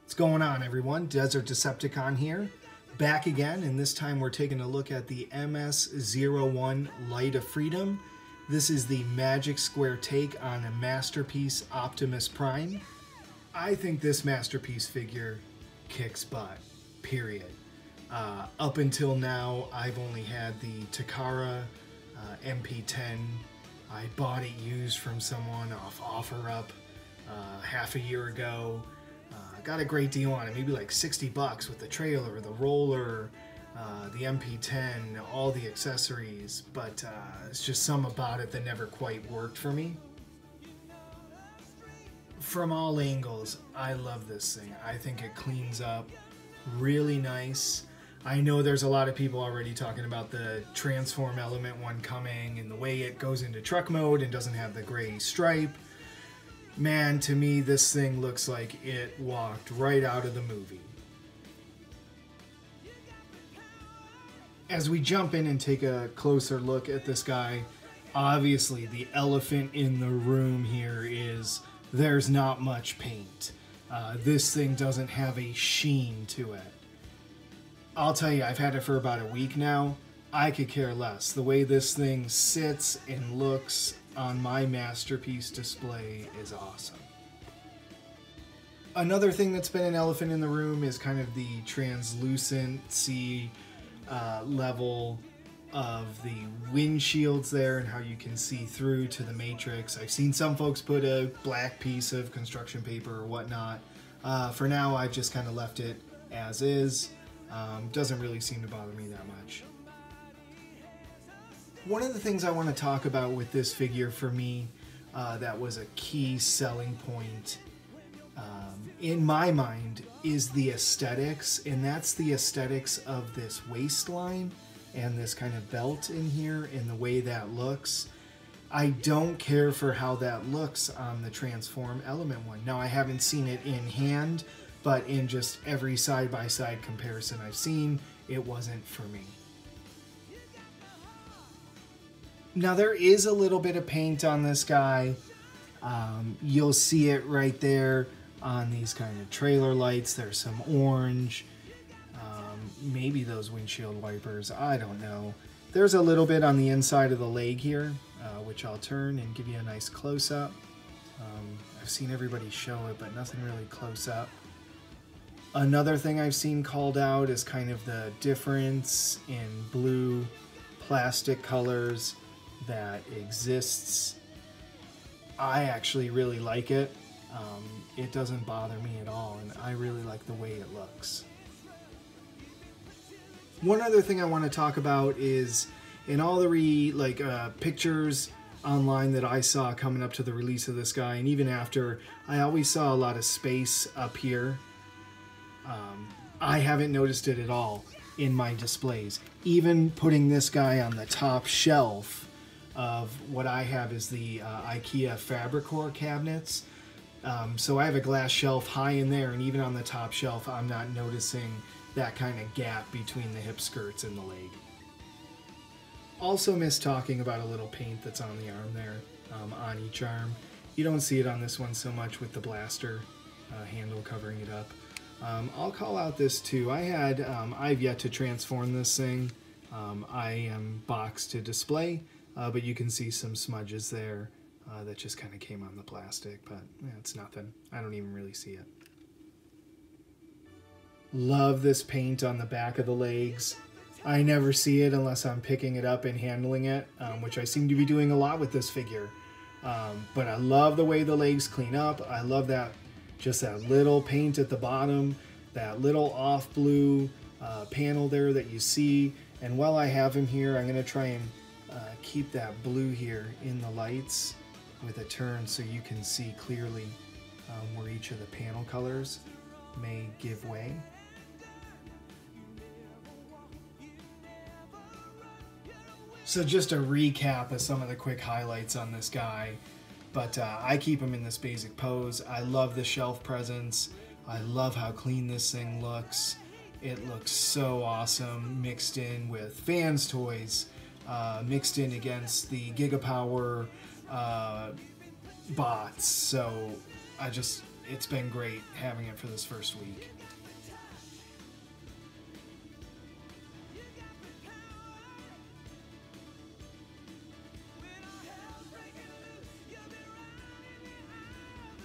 What's going on, everyone? Desert Decepticon here, back again, and this time we're taking a look at the MS-01 Light of Freedom. This is the Magic Square take on a Masterpiece Optimus Prime. I think this Masterpiece figure kicks butt, period. Up until now, I've only had the Takara MP-10. I bought it used from someone off OfferUp half a year ago. Got a great deal on it, maybe like 60 bucks with the trailer, the roller, the MP-10, all the accessories, but it's just some about it that never quite worked for me. From all angles, I love this thing. I think it cleans up really nice. I know there's a lot of people already talking about the Transform Element one coming and the way it goes into truck mode and doesn't have the gray stripe. Man, to me, this thing looks like it walked right out of the movie. As we jump in and take a closer look at this guy, obviously the elephant in the room here is there's not much paint. This thing doesn't have a sheen to it. I'll tell you, I've had it for about a week now. I could care less. The way this thing sits and looks on my Masterpiece display is awesome. Another thing that's been an elephant in the room is kind of the translucency level of the windshields there and how you can see through to the matrix. I've seen some folks put a black piece of construction paper or whatnot. For now, I've just kind of left it as is. Doesn't really seem to bother me that much. One of the things I want to talk about with this figure for me that was a key selling point in my mind is the aesthetics, and that's the aesthetics of this waistline and this kind of belt in here and the way that looks. I don't care for how that looks on the Transform Element one. Now, I haven't seen it in hand, but in just every side-by-side comparison I've seen, it wasn't for me. Now, there is a little bit of paint on this guy. You'll see it right there on these kind of trailer lights. There's some orange, maybe those windshield wipers, I don't know. There's a little bit on the inside of the leg here, which I'll turn and give you a nice close-up. I've seen everybody show it, but nothing really close up. Another thing I've seen called out is kind of the difference in blue plastic colors that exists. I actually really like it. It doesn't bother me at all, and I really like the way it looks. One other thing I want to talk about is in all the pictures online that I saw coming up to the release of this guy, and even after, I always saw a lot of space up here. I haven't noticed it at all in my displays. Even putting this guy on the top shelf of what I have is the IKEA Fabricor cabinets. So I have a glass shelf high in there, and even on the top shelf, I'm not noticing that kind of gap between the hip skirts and the leg. Also missed talking about a little paint that's on the arm there, on each arm. You don't see it on this one so much with the blaster handle covering it up. I'll call out this too. I've yet to transform this thing. I am boxed to display, but you can see some smudges there that just kind of came on the plastic, but yeah, it's nothing. I don't even really see it. Love this paint on the back of the legs. I never see it unless I'm picking it up and handling it, which I seem to be doing a lot with this figure. But I love the way the legs clean up. I love that, just that little paint at the bottom, that little off blue panel there that you see. And while I have him here, I'm going to try and keep that blue here in the lights with a turn so you can see clearly where each of the panel colors may give way. So just a recap of some of the quick highlights on this guy, but I keep him in this basic pose. I love the shelf presence. I love how clean this thing looks. It looks so awesome, mixed in with fans toys, mixed in against the Gigapower bots. So it's been great having it for this first week.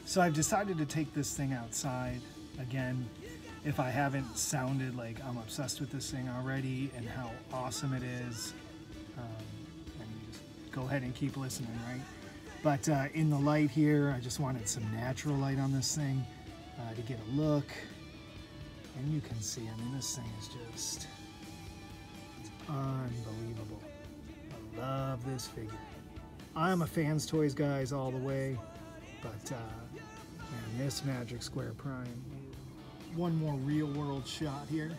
So I've decided to take this thing outside. Again, if I haven't sounded like I'm obsessed with this thing already and how awesome it is, and just go ahead and keep listening, right? But in the light here, I just wanted some natural light on this thing to get a look. And you can see, I mean, this thing is just, it's unbelievable. I love this figure. I'm a Fans Toys guys all the way, but man, this Magic Square Prime, one more real world shot here.